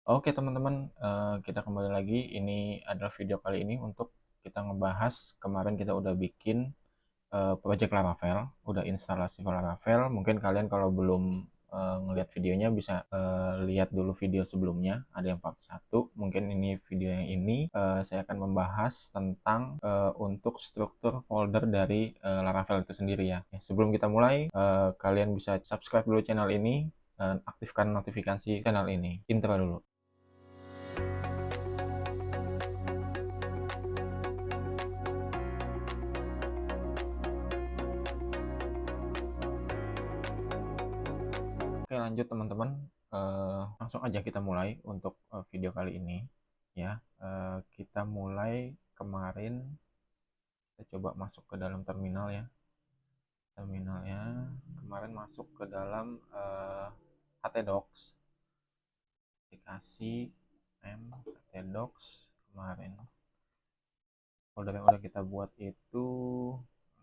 Oke teman-teman, kita kembali lagi. Ini adalah video kali ini untuk kita ngebahas kemarin kita udah bikin project Laravel, udah instalasi Laravel. Mungkin kalian kalau belum ngelihat videonya bisa lihat dulu video sebelumnya, ada yang part 1. Mungkin ini video yang ini saya akan membahas tentang untuk struktur folder dari Laravel itu sendiri ya. Sebelum kita mulai, kalian bisa subscribe dulu channel ini dan aktifkan notifikasi channel ini. Intro dulu. Oke, lanjut teman-teman. Langsung aja kita mulai untuk video kali ini ya. Kita mulai kemarin, kita coba masuk ke dalam terminal ya. Terminalnya kemarin masuk ke dalam htdocs, aplikasi htdocs. Kemarin folder yang udah kita buat itu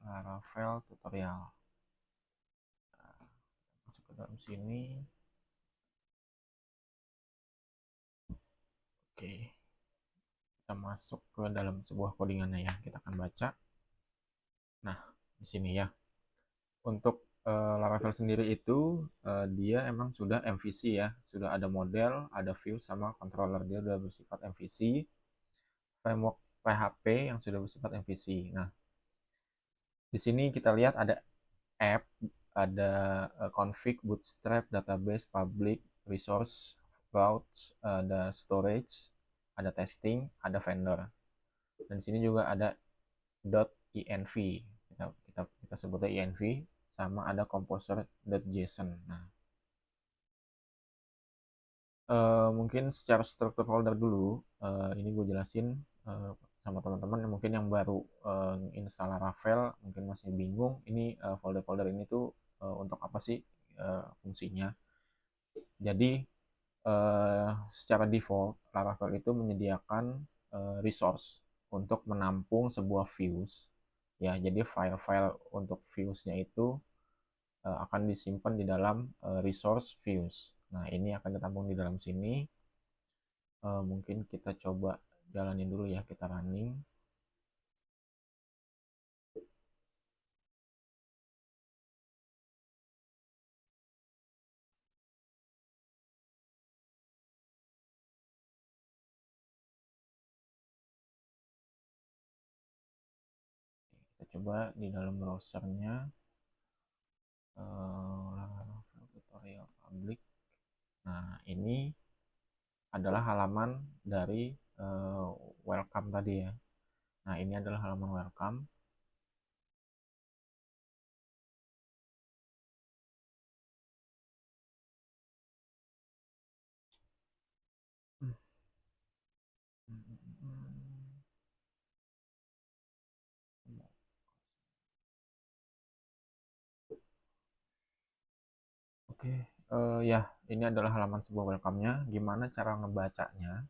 Laravel tutorial. Masuk ke dalam sini. Oke, kita masuk ke dalam sebuah codingannya ya. Kita akan baca. Nah, di sini ya. Untuk Laravel sendiri itu dia emang sudah MVC ya, sudah ada model, ada view sama controller. Dia sudah bersifat MVC, framework PHP yang sudah bersifat MVC. Nah, di sini kita lihat ada app, ada config, bootstrap, database, public, resource, routes, ada storage, ada testing, ada vendor. Dan di sini juga ada .env, kita sebutnya env, sama ada composer.json. Nah, mungkin secara struktur folder dulu, ini gue jelasin sama teman-teman yang mungkin yang baru install Laravel, mungkin masih bingung ini folder-folder ini tuh untuk apa sih fungsinya. Jadi secara default Laravel itu menyediakan resource untuk menampung sebuah views ya. Jadi file-file untuk viewsnya itu akan disimpan di dalam resource views. Nah, ini akan ditampung di dalam sini. Mungkin kita coba jalanin dulu ya, kita running. Kita coba di dalam browsernya, Laravel tutorial public. Nah, ini adalah halaman dari welcome tadi ya. Nah, ini adalah halaman welcome. Oke, ya, ini adalah halaman sebuah welcome-nya. Gimana cara ngebacanya?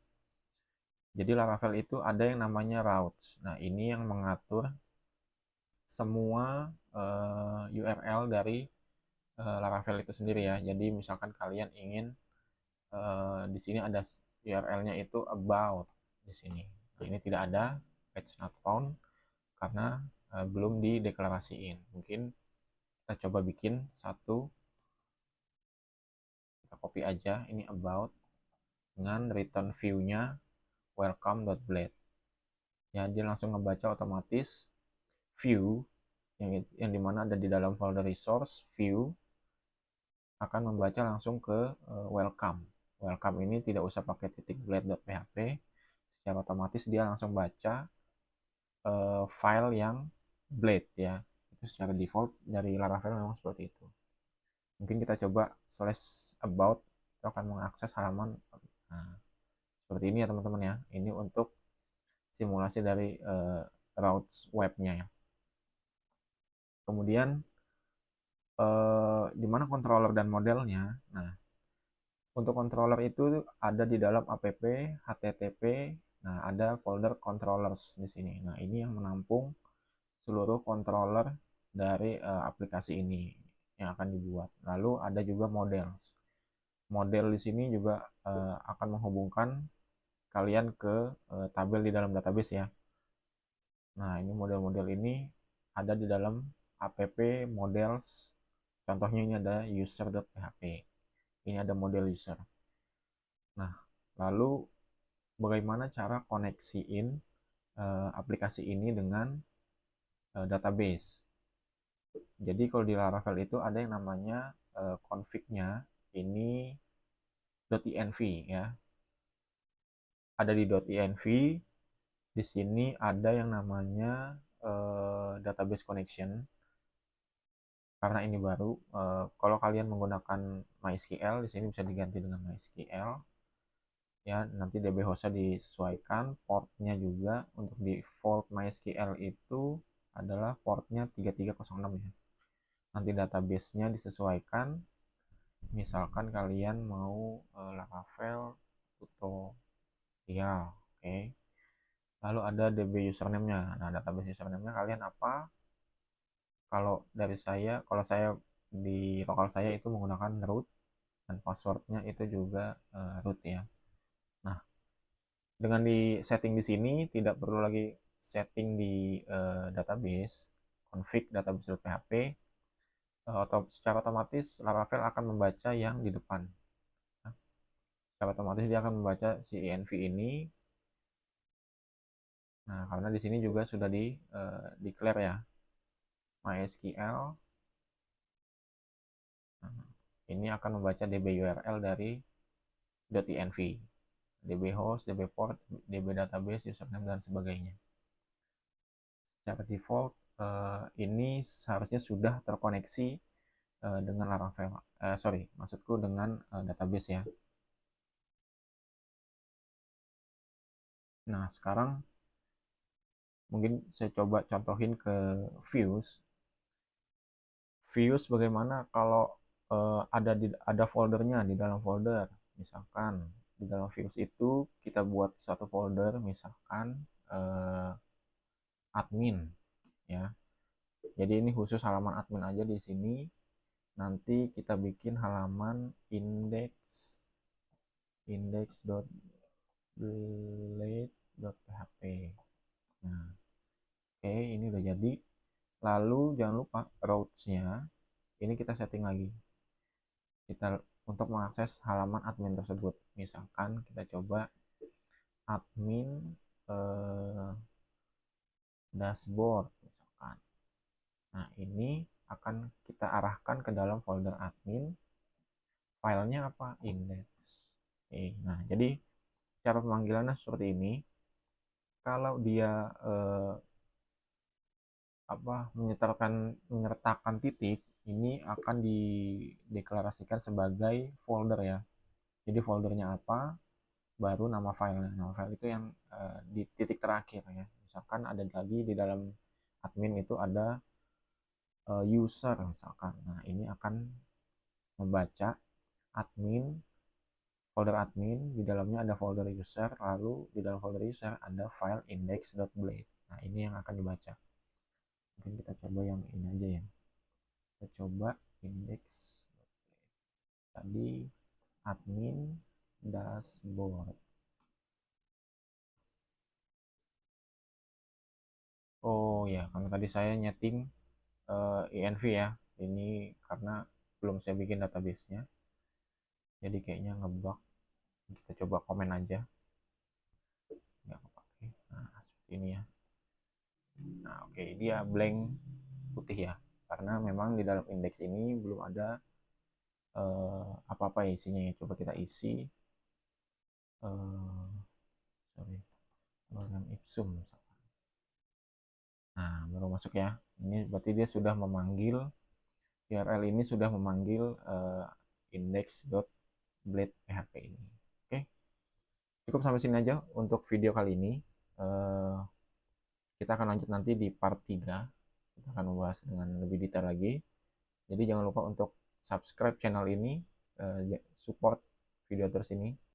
Jadi Laravel itu ada yang namanya routes. Nah, ini yang mengatur semua URL dari Laravel itu sendiri ya. Jadi misalkan kalian ingin di sini ada URL-nya itu about di sini. Nah, ini tidak ada, page not found, karena belum dideklarasiin. Mungkin kita coba bikin satu, kita copy aja ini about dengan return view-nya welcome.blade. Ya, dia langsung ngebaca otomatis view yang dimana ada di dalam folder resource view akan membaca langsung ke welcome. Welcome ini tidak usah pakai titik blade.php, secara otomatis dia langsung baca file yang blade ya. Itu secara default dari Laravel memang seperti itu. Mungkin kita coba slash about, itu akan mengakses halaman. Nah, seperti ini ya teman-teman ya. Ini untuk simulasi dari routes webnya ya. Kemudian di mana controller dan modelnya. Nah, untuk controller itu ada di dalam app http. Nah, ada folder controllers di sini. Nah, ini yang menampung seluruh controller dari aplikasi ini yang akan dibuat. Lalu ada juga models. model di sini juga akan menghubungkan kalian ke tabel di dalam database ya. Nah, ini model-model ini ada di dalam app models. Contohnya ini ada user.php. Ini ada model user. Nah, lalu bagaimana cara koneksiin aplikasi ini dengan database? Jadi kalau di Laravel itu ada yang namanya config-nya ini .env ya. Ada di .env. Di sini ada yang namanya database connection. Karena ini baru, kalau kalian menggunakan MySQL, di sini bisa diganti dengan MySQL. Ya, nanti DB hostnya disesuaikan, portnya juga untuk default MySQL itu adalah portnya 3306 ya. Nanti database-nya disesuaikan. Misalkan kalian mau Laravel tutorial, oke. Lalu ada DB username-nya. Nah, database username-nya kalian apa? Kalau saya di lokal saya itu menggunakan root dan passwordnya itu juga root ya. Nah, dengan di setting di sini tidak perlu lagi setting di database config database.php, atau secara otomatis Laravel akan membaca yang di depan. Nah, secara otomatis dia akan membaca si env ini. Nah, karena di sini juga sudah di declare ya MySQL. Nah, ini akan membaca DB URL dari .env, DB host, DB port, DB database, username dan sebagainya. Secara default ini seharusnya sudah terkoneksi dengan Laravel. Maksudku dengan database ya. Nah, sekarang mungkin saya coba contohin ke views. Views bagaimana kalau ada foldernya di dalam folder. Misalkan di dalam views itu kita buat satu folder, misalkan admin ya. Jadi ini khusus halaman admin aja di sini. Nanti kita bikin halaman index.blade.php. Nah, oke, ini udah jadi. Lalu jangan lupa routes-nya ini kita setting lagi. Kita untuk mengakses halaman admin tersebut. Misalkan kita coba admin dashboard misalkan. Nah, ini akan kita arahkan ke dalam folder admin. Filenya apa? Index. Oke, nah, jadi cara pemanggilannya seperti ini. Kalau dia menyertakan titik, ini akan dideklarasikan sebagai folder ya. Jadi foldernya apa, baru nama filenya. Nama file itu yang di titik terakhir ya. Misalkan ada lagi di dalam admin itu ada user misalkan. Nah, ini akan membaca folder admin, di dalamnya ada folder user, lalu di dalam folder user ada file index.blade. Nah, ini yang akan dibaca. Mungkin kita coba yang ini aja ya. Kita coba index tadi admin dashboard. Oh ya, karena tadi saya nyeting env ya. Ini karena belum saya bikin database-nya. Jadi kayaknya ngebug. Kita coba komen aja. Nggak kepake. Nah, seperti ini ya. Nah, oke, dia blank putih ya. Karena memang di dalam indeks ini belum ada apa-apa isinya ya. Coba kita isi lorem ipsum. Nah, baru masuk ya. Ini berarti dia sudah memanggil URL ini sudah memanggil index.blade.php ini. Oke. Cukup sampai sini aja untuk video kali ini. Kita akan lanjut nanti di part 3. Kita akan membahas dengan lebih detail lagi. Jadi jangan lupa untuk subscribe channel ini, support video terus ini.